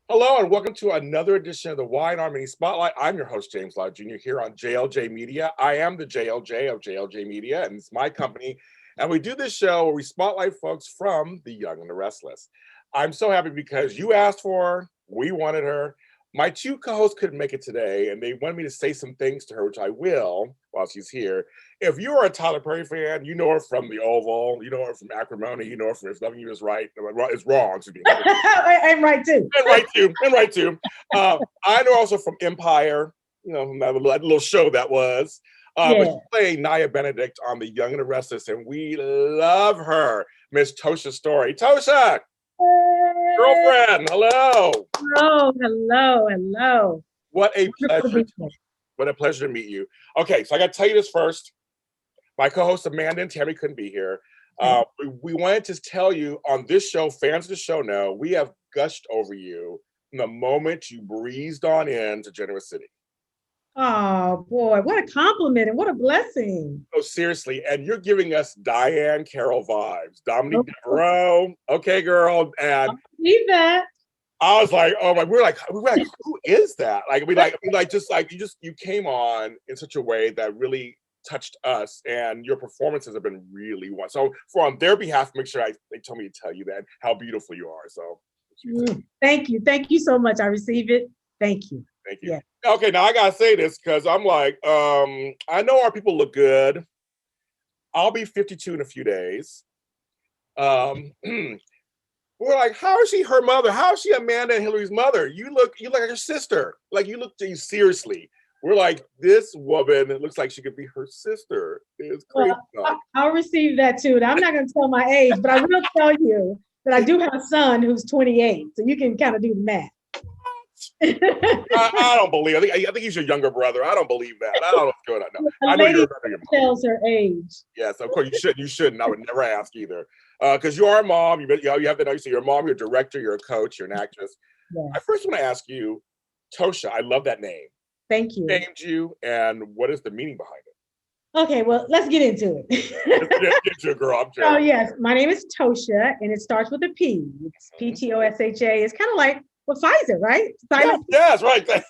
Hello and welcome to another edition of the Wine Harmony Spotlight. I'm your host, James Lott Jr. here on JLJ Media. I am the JLJ of JLJ Media, and it's my company. And we do this show where we spotlight folks from the young and the restless. I'm so happy because you asked for her, we wanted her. My two co-hosts couldn't make it today, and they wanted me to say some things to her, which I will while she's here. If you are a Tyler Perry fan, you know her from The Oval, you know her from Acrimony, you know her from If Loving You Is Right, It's Wrong. I'm right too. And right too. I know also from Empire, from that little show that was. But she's playing Naya Benedict on The Young and the Restless, and we love her, Miss Ptosha Storey. Ptosha, girlfriend, hello. Hello. What a pleasure. What a pleasure to meet you. Okay, so I got to tell you this first. My co-hosts Amanda and Tammy couldn't be here. We wanted to tell you on this show, fans of the show know, we have gushed over you from the moment you breezed on into Generous City. Oh boy, what a compliment and what a blessing. Oh, seriously, and you're giving us Diane Carroll vibes. Dominique Devereaux, okay, girl, and I believe that. I was like, oh my, we were like, who is that? You came on in such a way that really touched us, and your performances have been really one. So on their behalf, make sure they told me to tell you that how beautiful you are. So thank you so much. I receive it. Thank you. Yeah. Okay, now I gotta say this because I'm like, I know our people look good. I'll be 52 in a few days. We're like, how is she her mother? How is she Amanda and Hillary's mother? You look like her sister. Like you look to you seriously. We're like, this woman looks like she could be her sister. It's crazy. Well, I'll receive that too. I'm not going to tell my age, but I will tell you that I do have a son who's 28. So you can kind of do the math. I don't believe. I think he's your younger brother. I don't believe that. I don't know what's going on. No. I know you're tells her age. Yes, of course you shouldn't. I would never ask either. Because you are a mom. You have to know. So you're a mom. You're a director. You're a coach. You're an actress. Yeah. I first want to ask you, Ptosha. I love that name. Thank you. Who named you, and what is the meaning behind it? Okay, well, let's get into it. Get to it, girl. Oh yes, my name is Ptosha, and it starts with a P. It's Ptosha. It's kind of like Pfizer, right? Yes, right. That's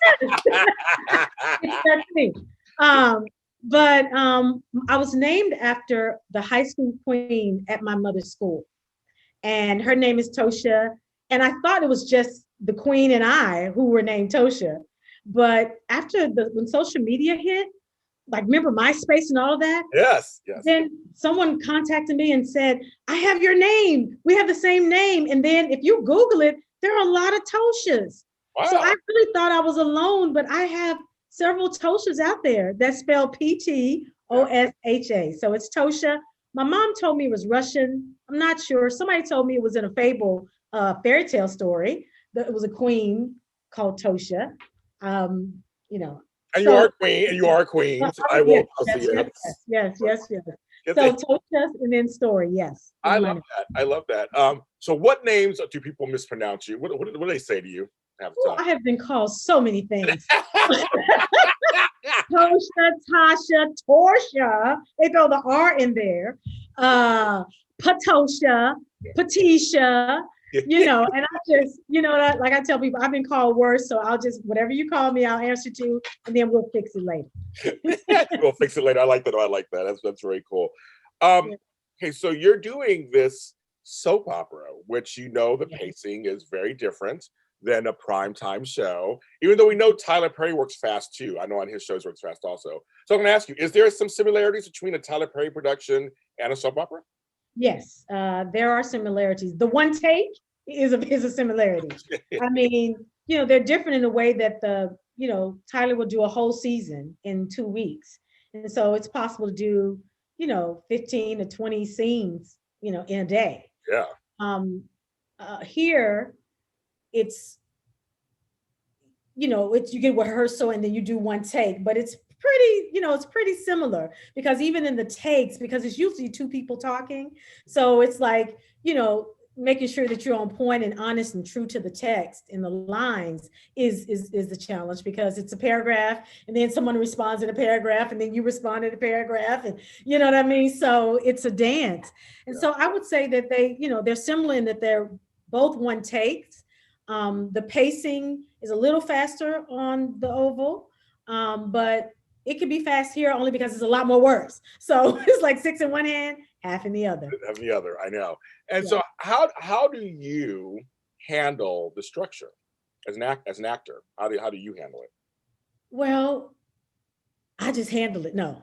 me. But I was named after the high school queen at my mother's school, and her name is Ptosha. And I thought it was just the queen and I who were named Ptosha. But after when social media hit, like remember MySpace and all of that? Yes. Then someone contacted me and said, I have your name. We have the same name. And then if you Google it, there are a lot of Ptoshas. Wow. So I really thought I was alone, but I have several Ptoshas out there that spell Ptosha. So it's Ptosha. My mom told me it was Russian. I'm not sure. Somebody told me it was in a fable, fairy tale story. That it was a queen called Ptosha. And you are a queen. I will. Yes. So Ptosha and then Story. Yes. I love that. So what names do people mispronounce you? What do they say to you? I have been called so many things. Ptosha, Tasha, Torsha. They throw the R in there. Ptosha, Patisha. And I just, like I tell people, I've been called worse, so I'll just, whatever you call me, I'll answer to, and then we'll fix it later. We'll fix it later. I like that. That's very cool. Okay, so you're doing this soap opera, which the pacing is very different than a primetime show, even though we know Tyler Perry works fast too. I know on his shows works fast also. So I'm going to ask you, is there some similarities between a Tyler Perry production and a soap opera? Yes, there are similarities. The one take is a similarity. I mean, they're different in the way that Tyler will do a whole season in 2 weeks. And so it's possible to do, 15 to 20 scenes, in a day. Yeah. Here, it's, you get rehearsal and then you do one take, but it's pretty similar because even in the takes, because it's usually two people talking. So it's like, making sure that you're on point and honest and true to the text in the lines is the challenge, because it's a paragraph and then someone responds in a paragraph and then you respond in a paragraph, and you know what I mean? So it's a dance. And so I would say that they're similar in that they're both one takes. The pacing is a little faster on the oval, but it could be fast here only because it's a lot more words. So it's like 6 in one hand, half in the other. Half in the other, I know. And Yeah. so how do you handle the structure as an actor? How do you handle it? Well, I just handle it. No.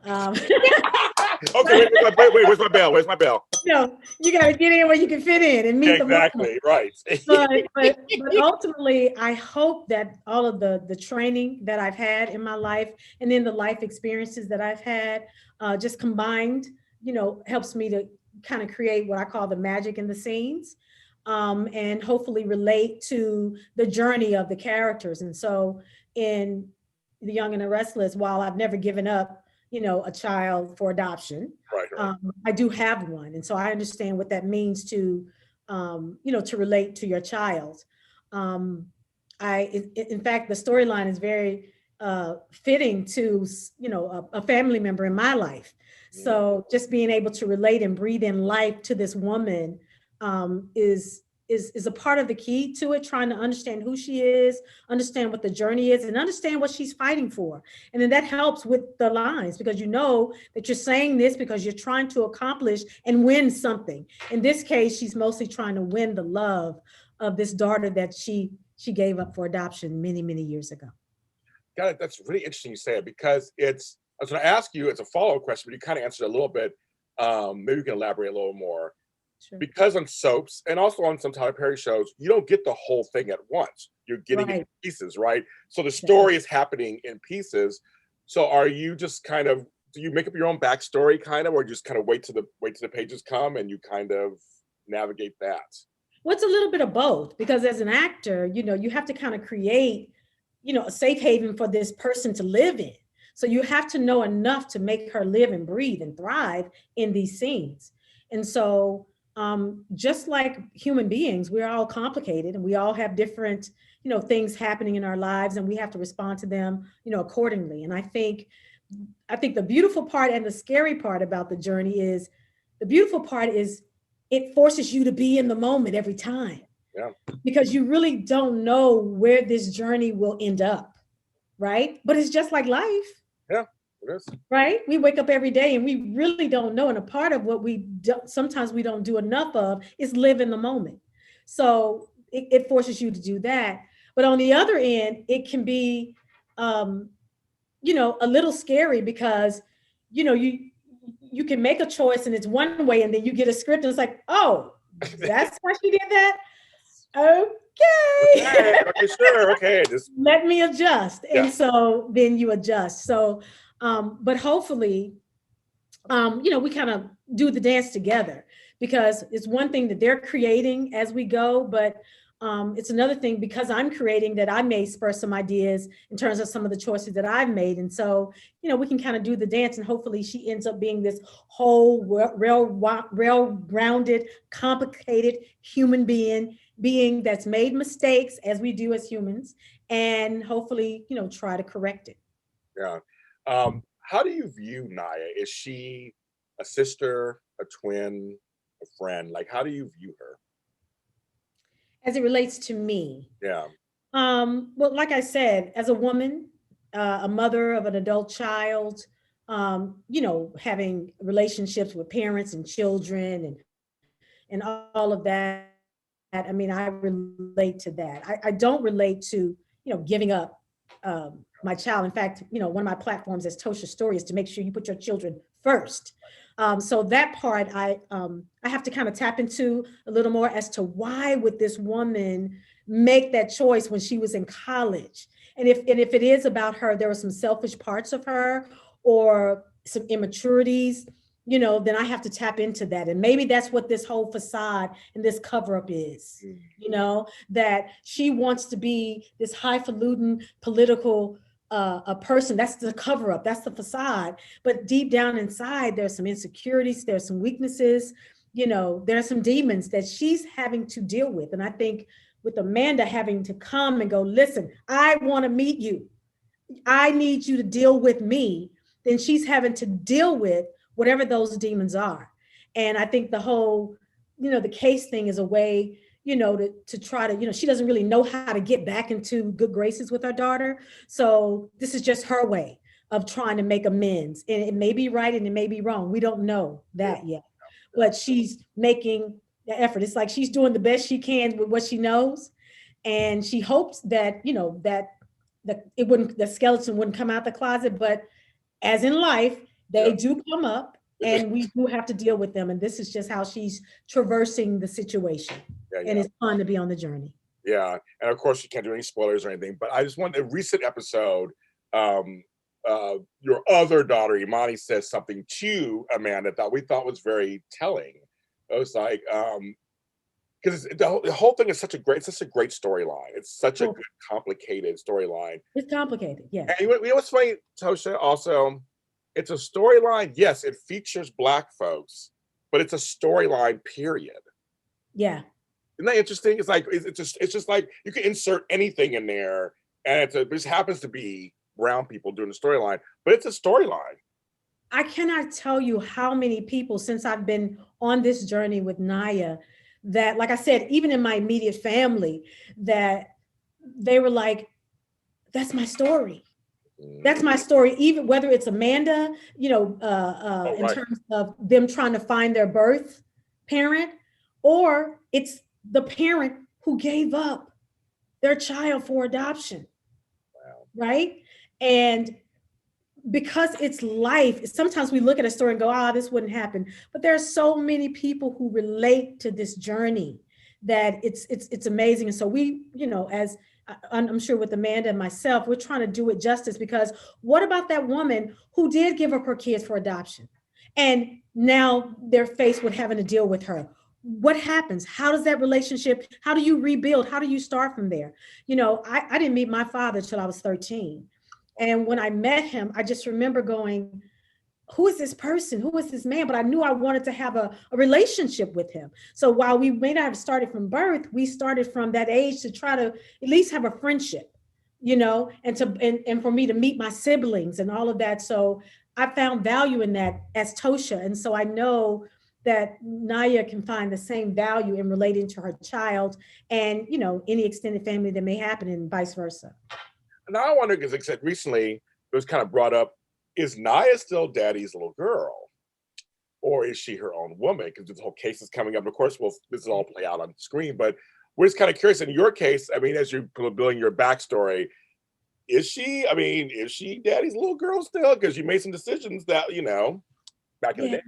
Okay, wait, where's my bell? Where's my bell? No, you got to get in where you can fit in and meet the moment. Exactly, right. But ultimately, I hope that all of the training that I've had in my life and then the life experiences that I've had just combined, helps me to kind of create what I call the magic in the scenes, and hopefully relate to the journey of the characters. And so in The Young and the Restless, while I've never given up, a child for adoption, Right. I do have one. And so I understand what that means to, to relate to your child. In fact, the storyline is very fitting to, a family member in my life. So just being able to relate and breathe in life to this woman is a part of the key to it, trying to understand who she is, understand what the journey is, and understand what she's fighting for. And then that helps with the lines, because you know that you're saying this because you're trying to accomplish and win something. In this case, she's mostly trying to win the love of this daughter that she gave up for adoption many, many years ago. Got it. That's really interesting you say it, because I was going to ask you, it's a follow-up question, but you kind of answered it a little bit. Maybe you can elaborate a little more. Sure. Because on soaps and also on some Tyler Perry shows, you don't get the whole thing at once. You're getting it in pieces, right? So the story is happening in pieces. So are you just kind of, do you make up your own backstory kind of, or just kind of wait till the pages come and you kind of navigate that? Well, it's a little bit of both, because as an actor, you have to kind of create, a safe haven for this person to live in. So you have to know enough to make her live and breathe and thrive in these scenes. And so just like human beings, we're all complicated and we all have different, things happening in our lives, and we have to respond to them, accordingly. And I think the beautiful part and the scary part about the journey is, the beautiful part is it forces you to be in the moment every time. Yeah. Because you really don't know where this journey will end up, right? But it's just like life. Yeah. It is. Right? We wake up every day and we really don't know. And a part of what sometimes we don't do enough of is live in the moment. So it forces you to do that. But on the other end, it can be, a little scary, because, you can make a choice and it's one way, and then you get a script and it's like, oh, that's why she did that? Okay, sure. Okay. Just let me adjust. Yeah. And so then you adjust. So, but hopefully, we kind of do the dance together, because it's one thing that they're creating as we go, but it's another thing, because I'm creating, that I may spur some ideas in terms of some of the choices that I've made. And so, we can kind of do the dance, and hopefully she ends up being this whole well-rounded, complicated human being that's made mistakes, as we do as humans, and hopefully, try to correct it. Yeah. How do you view Naya? Is she a sister, a twin, a friend? Like, how do you view her? As it relates to me? Yeah. Well, like I said, as a woman, a mother of an adult child, having relationships with parents and children and all of that. I mean, I relate to that. I don't relate to, giving up my child. In fact, one of my platforms as Ptosha Storey is to make sure you put your children first. So that part I have to kind of tap into a little more as to why would this woman make that choice when she was in college? And if it is about her, there were some selfish parts of her or some immaturities, then I have to tap into that. And maybe that's what this whole facade and this cover up is, that she wants to be this highfalutin political a person. That's the cover up, that's the facade. But deep down inside, there's some insecurities, there's some weaknesses, there's some demons that she's having to deal with. And I think with Amanda having to come and go, listen, I want to meet you, I need you to deal with me, then she's having to deal with whatever those demons are. And I think the whole, the case thing is a way, to try to, she doesn't really know how to get back into good graces with her daughter. So this is just her way of trying to make amends. And it may be right and it may be wrong. We don't know that yet, but she's making the effort. It's like she's doing the best she can with what she knows. And she hopes that, the skeleton wouldn't come out the closet, but as in life, they do come up and we do have to deal with them. And this is just how she's traversing the situation. And it's fun to be on the journey. Yeah. And of course, you can't do any spoilers or anything, but I just want a recent episode. Your other daughter, Imanis, says something to Amanda that we thought was very telling. It was like, because the whole thing is such a great storyline. It's such a good, complicated storyline. It's complicated, yeah. And you know what's funny, Ptosha? Also, it's a storyline. Yes, it features Black folks, but it's a storyline. Period. Yeah. Isn't that interesting? It's like it's just like you can insert anything in there, and it just happens to be brown people doing the storyline, but it's a storyline. I cannot tell you how many people since I've been on this journey with Naya that, like I said, even in my immediate family, that they were like, that's my story. That's my story. Even whether it's Amanda, in terms of them trying to find their birth parent, or it's the parent who gave up their child for adoption. Wow. Right? And because it's life, sometimes we look at a story and go, this wouldn't happen. But there are so many people who relate to this journey that it's amazing. And so we, as I'm sure with Amanda and myself, we're trying to do it justice, because what about that woman who did give up her kids for adoption? And now they're faced with having to deal with her. What happens? How does that relationship, how do you rebuild? How do you start from there? I didn't meet my father till I was 13. And when I met him, I just remember going, who is this person? Who is this man? But I knew I wanted to have a relationship with him. So while we may not have started from birth, we started from that age to try to at least have a friendship, and for me to meet my siblings and all of that. So I found value in that as Ptosha. And so I know that Naya can find the same value in relating to her child and, any extended family that may happen, and vice versa. Now I wonder, because like I said recently, it was kind of brought up, is Naya still daddy's little girl? Or is she her own woman? Because this whole case is coming up. Of course, this will all play out on the screen, but we're just kind of curious. In your case, as you're building your backstory, is she daddy's little girl still? Because you made some decisions that, back in the day.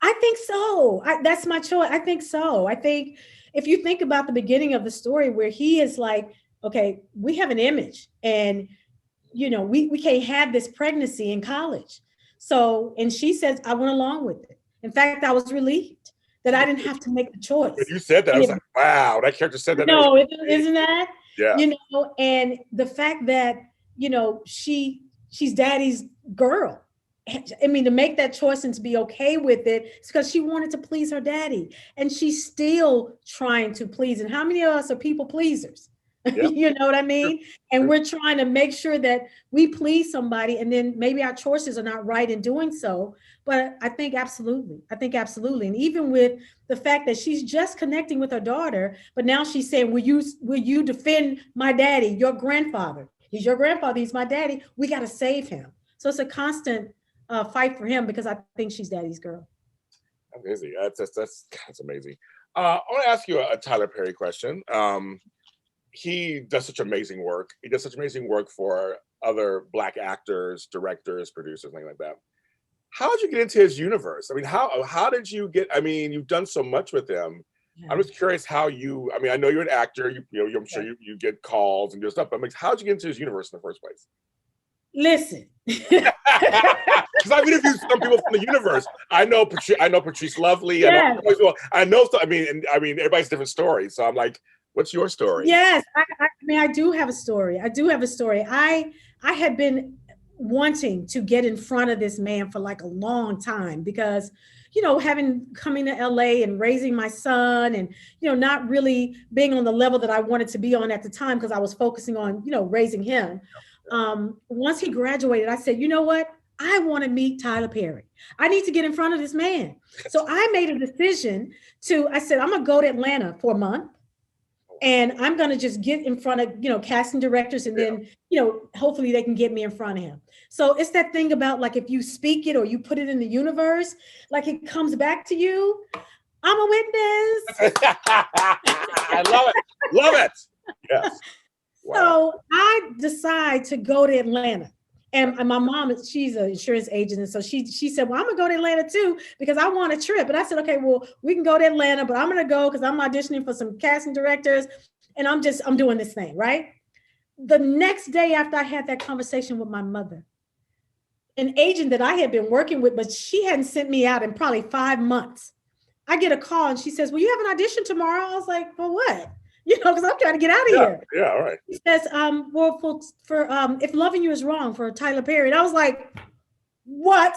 I think so. That's my choice. I think so. I think if you think about the beginning of the story where he is like, okay, we have an image and, we can't have this pregnancy in college. So, and she says, I went along with it. In fact, I was relieved that I didn't have to make the choice. When you said that, I was like, wow, that character said that. No, isn't that? Yeah. And the fact that, she's daddy's girl. To make that choice and to be okay with it, it's because she wanted to please her daddy. And she's still trying to please. And how many of us are people pleasers? Yep. You know what I mean? And we're trying to make sure that we please somebody, and then maybe our choices are not right in doing so. But I think absolutely. And even with the fact that she's just connecting with her daughter, but now she's saying, will you defend my daddy, your grandfather? He's your grandfather, he's my daddy. We got to save him. So it's a constant fight for him, because I think she's daddy's girl. Amazing. That's amazing. I want to ask you a Tyler Perry question. He does such amazing work. He does such amazing work for other Black actors, directors, producers, things like that. How did you get into his universe? How did you get? You've done so much with him. Yeah. I'm just curious how you. I know you're an actor. I'm sure you get calls and do stuff. But how did you get into his universe in the first place? Listen, because I've interviewed some people from the universe. I know Patrice Lovely. Yes. I know. Everybody's different stories. So I'm like, what's your story? Yes, I do have a story. I had been wanting to get in front of this man for like a long time, because, coming to LA and raising my son and, not really being on the level that I wanted to be on at the time, because I was focusing on, raising him. Once he graduated, I said, you know what? I want to meet Tyler Perry. I need to get in front of this man. So I made a decision I said, I'm going to go to Atlanta for a month. And I'm going to just get in front of, casting directors, and then, hopefully they can get me in front of him. So it's that thing about, like, if you speak it or you put it in the universe, like, it comes back to you. I'm a witness. I love it. Love it. Yes. Wow. So I decide to go to Atlanta. And my mom, she's an insurance agent. And so she said, well, I'm going to go to Atlanta too, because I want a trip. And I said, okay, well, we can go to Atlanta, but I'm going to go because I'm auditioning for some casting directors. And I'm doing this thing, right? The next day after I had that conversation with my mother, an agent that I had been working with, but she hadn't sent me out in probably 5 months. I get a call and she says, well, you have an audition tomorrow. I was like, for what? Because I'm trying to get out of here. Yeah, all right. He says, well, for If Loving You Is Wrong, for Tyler Perry. And I was like, what?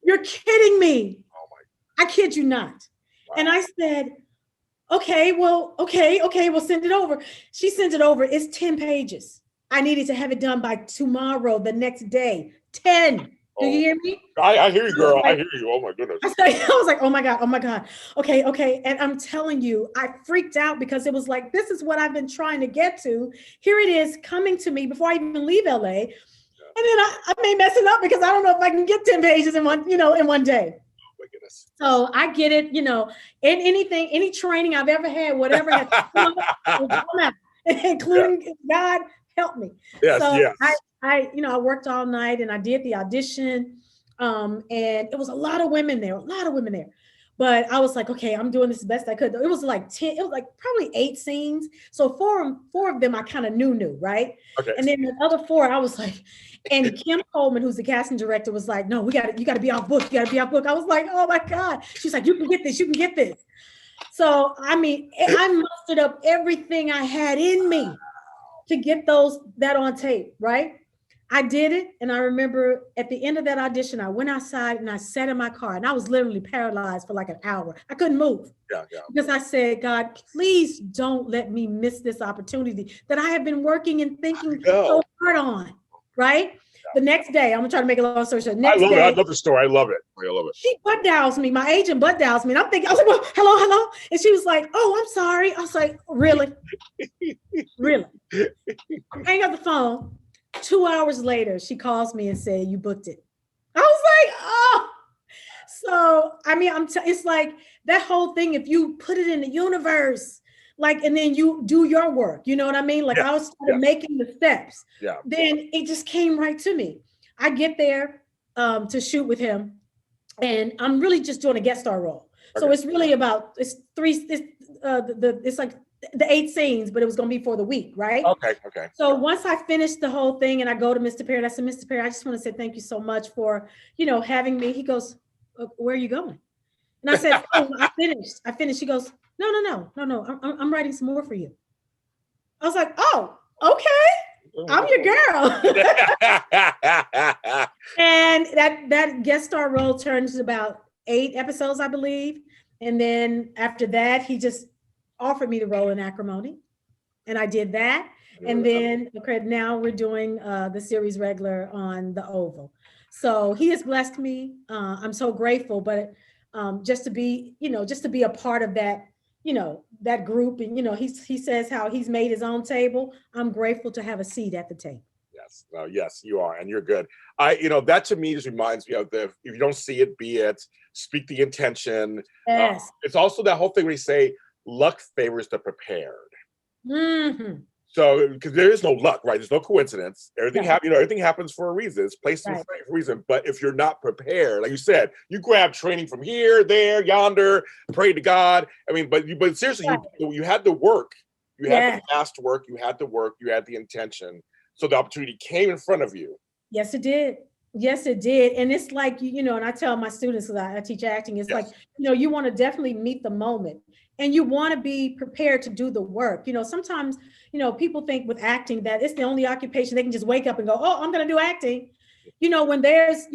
You're kidding me. Oh my. I kid you not. Wow. And I said, okay, we'll send it over. She sends it over. It's 10 pages. I needed to have it done by tomorrow, the next day. 10. Do you hear me? I hear you, girl. I hear you. Oh my goodness. I was like, oh my God. Okay. And I'm telling you, I freaked out because it was like, this is what I've been trying to get to. Here it is coming to me before I even leave LA. Yeah. And then I may mess it up because I don't know if I can get 10 pages in one day. Oh my goodness. So I get it, in anything, any training I've ever had, whatever, had to come out, including God help me. Yes, so yes. I worked all night and I did the audition. And it was a lot of women there. But I was like, okay, I'm doing this the best I could. It was like 10, it was like probably 8 scenes. So four of them I kind of knew, right? Okay. And then the other 4, I was like, and Kim Coleman, who's the casting director, was like, no, you gotta be off book. I was like, oh my God. She's like, you can get this. So, I mean, I mustered up everything I had in me to get that on tape, right? I did it. And I remember at the end of that audition, I went outside and I sat in my car and I was literally paralyzed for like an hour. I couldn't move. Yeah. Because I said, God, please don't let me miss this opportunity that I have been working and thinking so hard on, right? Yeah. The next day, I'm gonna try to make a long story short. I love the story. I love it. She butt dials me. My agent butt dials me. And I'm thinking, I was like, well, hello. And she was like, oh, I'm sorry. I was like, really? Really? I hang up the phone. 2 hours later, she calls me and said, you booked it. I was like, oh. So, I mean, it's like that whole thing, if you put it in the universe, like, and then you do your work, you know what I mean? Like I was making the steps. Yeah. Then it just came right to me. I get there to shoot with him and I'm really just doing a guest star role. Okay. So it's really about, it's like the 8 scenes, but it was going to be for the week, right? Okay. So once I finished the whole thing and I go to Mr. Perry, I said, Mr. Perry, I just want to say thank you so much for, having me. He goes, where are you going? And I said, oh, I finished. He goes, no. I'm writing some more for you. I was like, oh, okay. I'm your girl. And that guest star role turns to about 8 episodes, I believe. And then after that, he just offered me the role in Acrimony. And I did that. And then now we're doing the series regular on the Oval. So he has blessed me. I'm so grateful, but just to be a part of that, that group. And, he says how he's made his own table. I'm grateful to have a seat at the table. Yes. No, yes, you are. And you're good. That to me just reminds me of if you don't see it, be it, speak the intention. Yes. It's also that whole thing where you say, luck favors the prepared. Mm-hmm. So, because there is no luck, right? There's no coincidence. Everything everything happens for a reason. It's placed for a reason. But if you're not prepared, like you said, you grab training from here, there, yonder, pray to God. I mean, but seriously, you had the work. You had the past work. You had the work. You had the intention. So the opportunity came in front of you. Yes, it did. And it's like, and I tell my students, because I teach acting, it's like, you want to definitely meet the moment. And you want to be prepared to do the work. Sometimes, people think with acting that it's the only occupation they can just wake up and go, oh, I'm going to do acting. When there's,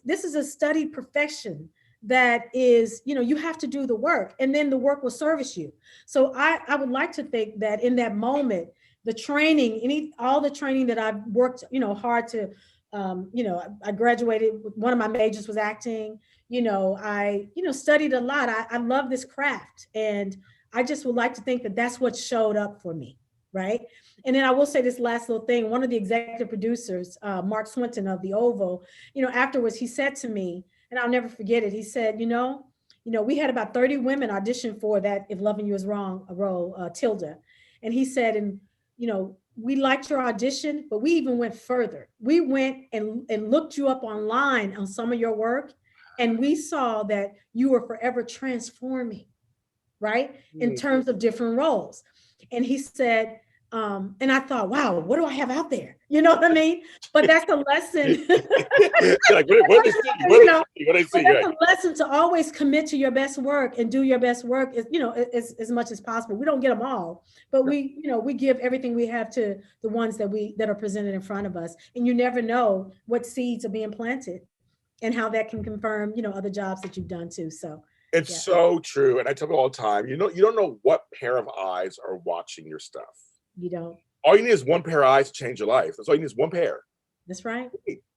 this is a studied profession that is, you have to do the work and then the work will service you. So I would like to think that in that moment, the training, all the training that I've worked, hard to, I graduated, one of my majors was acting. I studied a lot. I love this craft and I just would like to think that that's what showed up for me, right? And then I will say this last little thing. One of the executive producers, Mark Swinton of the Oval, afterwards he said to me, and I'll never forget it. He said, we had about 30 women audition for that If Loving You Is Wrong role, Tilda. And he said, and we liked your audition, but we even went further. We went and looked you up online on some of your work, and we saw that you were forever transforming, right? In terms of different roles. And he said, and I thought, wow, what do I have out there? You know what I mean? But that's a lesson. Like, what did I see? That's a lesson to always commit to your best work and do your best work as much as possible. We don't get them all, but we give everything we have to the ones that are presented in front of us. And you never know what seeds are being planted and how that can confirm, other jobs that you've done too. So it's so true. And I tell people all the time, you don't know what pair of eyes are watching your stuff. You don't. All you need is one pair of eyes to change your life. That's all you need is one pair. That's right.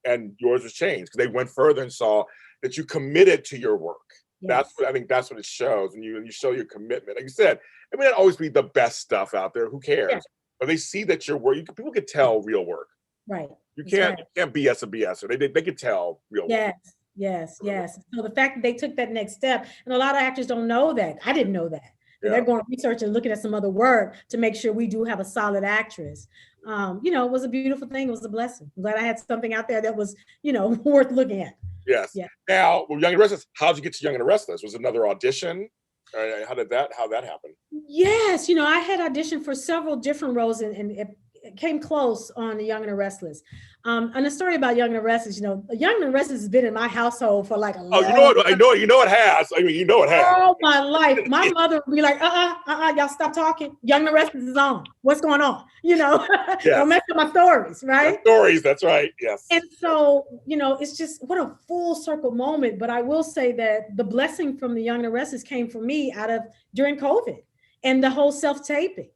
And yours was changed because they went further and saw that you committed to your work. Yes. That's what it shows. And you show your commitment. Like you said, it may not always be the best stuff out there. Who cares? Yeah. But they see that your work, people can tell real work. Right. You can't BS a BS. They can tell real work. Yes. So the fact that they took that next step, and a lot of actors don't know that. I didn't know that. Yeah. They're going research and looking at some other work to make sure we do have a solid actress. It was a beautiful thing. It was a blessing. I'm glad I had something out there that was, worth looking at. Yes. Yeah. Now, Young and Restless, how'd you get to Young and Restless? Was it another audition? How that happen? Yes. I had auditioned for several different roles and it came close on the Young and the Restless. And the story about Young and the Restless, Young and the Restless has been in my household for like a long time. I know it has. I mean, it has. All my life. My mother would be like, y'all stop talking. Young and the Restless is on. What's going on? Yes. Don't mess with my stories, right? My stories, that's right. Yes. And so, it's just what a full circle moment. But I will say that the blessing from the Young and the Restless came for me during COVID and the whole self-taping.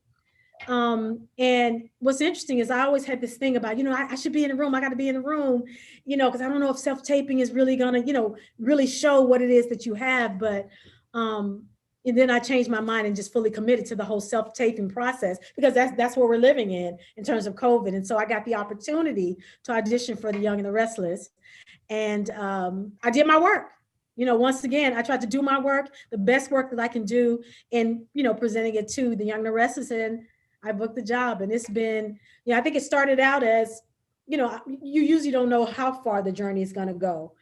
And what's interesting is I always had this thing about, I should be in the room. I got to be in the room, because I don't know if self-taping is really going to, really show what it is that you have. But, and then I changed my mind and just fully committed to the whole self-taping process because that's what we're living in terms of COVID. And so I got the opportunity to audition for the Young and the Restless. And, I did my work. Once again, I tried to do my work, the best work that I can do and, presenting it to the Young and the Restless, and I booked the job. And it's been, I think it started out as, you usually don't know how far the journey is going to go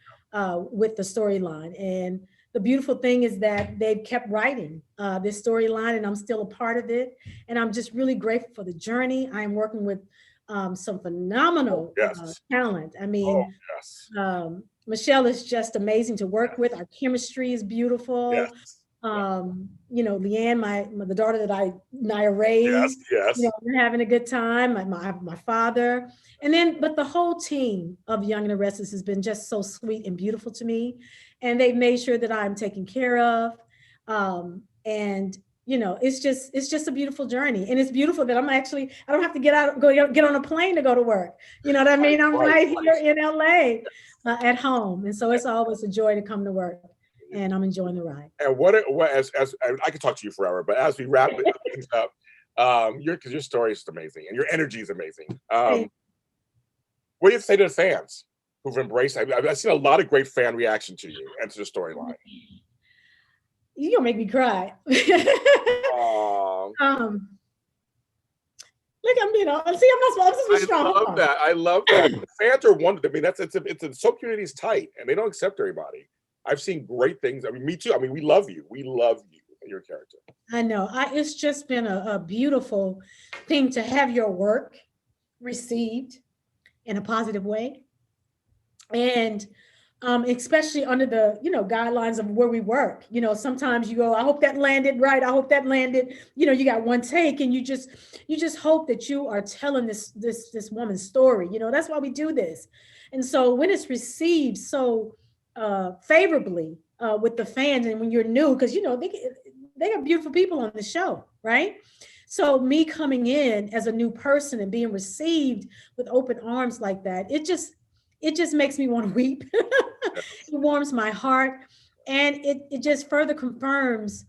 with the storyline. And the beautiful thing is that they've kept writing this storyline and I'm still a part of it. And I'm just really grateful for the journey. I am working with some phenomenal talent. I mean, Michelle is just amazing to work with. Our chemistry is beautiful. Yes. Leanne, the daughter that Naya raised, we're having a good time. My father, but the whole team of Young and the Restless has been just so sweet and beautiful to me, and they've made sure that I'm taken care of. It's just a beautiful journey, and it's beautiful that I don't have to get on a plane to go to work. You know what I mean? I'm right here in LA at home, and so it's always a joy to come to work. And I'm enjoying the ride. And as I could talk to you forever, but as we wrap things up, because your story is amazing and your energy is amazing. What do you say to the fans who've embraced? I've seen a lot of great fan reaction to you and to the storyline. You're gonna make me cry. Look, I'm being I'm not supposed to be strong. I love that. The fans are wonderful. I mean, it's the soap community is tight and they don't accept everybody. I've seen great things. I mean, me too. I mean, we love you. We love you and your character. I know. It's just been a beautiful thing to have your work received in a positive way. And especially under the, guidelines of where we work. Sometimes you go, I hope that landed right. I hope that landed. You got one take and you just hope that you are telling this woman's story. That's why we do this. And so when it's received so favorably with the fans, and when you're new, because they got beautiful people on the show, right? So me coming in as a new person and being received with open arms like that, it just makes me want to weep. It warms my heart, and it just further confirms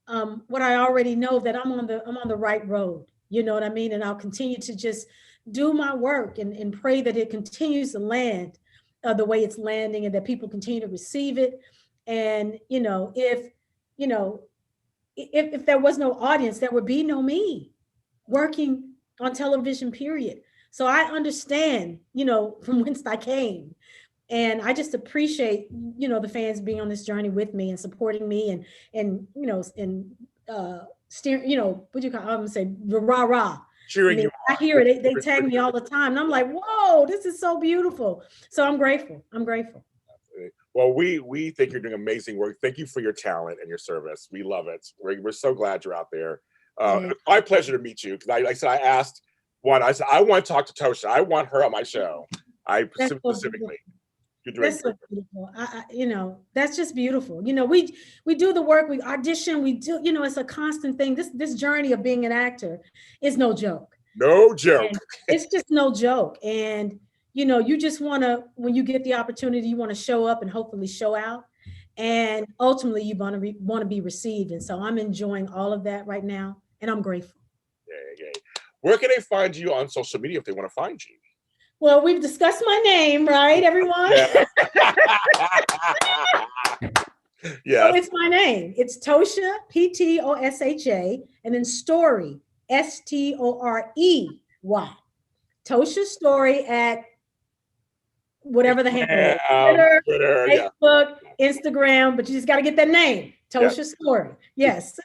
what I already know, that I'm on the right road. You know what I mean? And I'll continue to just do my work and pray that it continues to land the way it's landing, and that people continue to receive it. And you know, if there was no audience, there would be no me working on television, period. So I understand, from whence I came. And I just appreciate, the fans being on this journey with me and supporting me, and steer, what do you call, I'm gonna say rah rah. Cheering you I hear it. They tag me all the time, and I'm like, whoa, this is so beautiful. So I'm grateful. I'm grateful. Well, we think you're doing amazing work. Thank you for your talent and your service. We love it. We're so glad you're out there. It's my pleasure to meet you, because I said, I asked one. I said, I want to talk to Ptosha. I want her on my show. Specifically. That's so beautiful. That's just beautiful. We do the work, we audition, we do, it's a constant thing. This journey of being an actor is no joke. No joke. It's just no joke. And you just want to, when you get the opportunity, you want to show up and hopefully show out. And ultimately you want to be received. And so I'm enjoying all of that right now, and I'm grateful. Yeah. Where can they find you on social media if they want to find you? Well, we've discussed my name, right, everyone? Yeah. Yeah. So it's my name. It's Ptosha, Ptosha, and then Storey, Storey. Ptosha Storey at whatever the handle is. Twitter, Facebook, Instagram, but you just got to get that name. Ptosha Storey. Yes.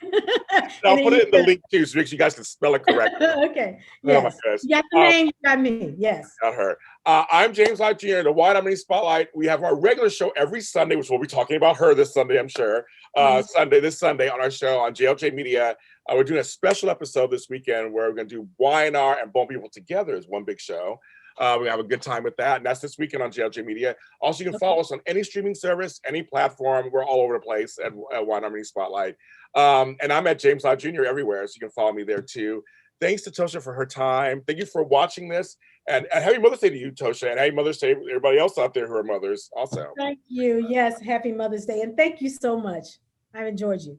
I'll put it in the link too, so make sure you guys can spell it correctly. Okay. Yes. Oh, you got the name, you got me. Yes. Got her. I'm James Lott Jr. The Wide Imanis Spotlight. We have our regular show every Sunday, which we'll be talking about her this Sunday, I'm sure. This Sunday on our show on JLJ Media. We're doing a special episode this weekend where we're going to do Y&R and Bone People together as one big show. We have a good time with that, and that's this weekend on JLJ Media. Also, you can follow us on any streaming service, any platform. We're all over the place at Wide Imanis Spotlight. And I'm at James Lott Jr. everywhere, so you can follow me there too. Thanks to Ptosha for her time. Thank you for watching this. And happy Mother's Day to you, Ptosha. And happy Mother's Day to everybody else out there who are mothers also. Thank you. Yes, happy Mother's Day. And thank you so much. I've enjoyed you.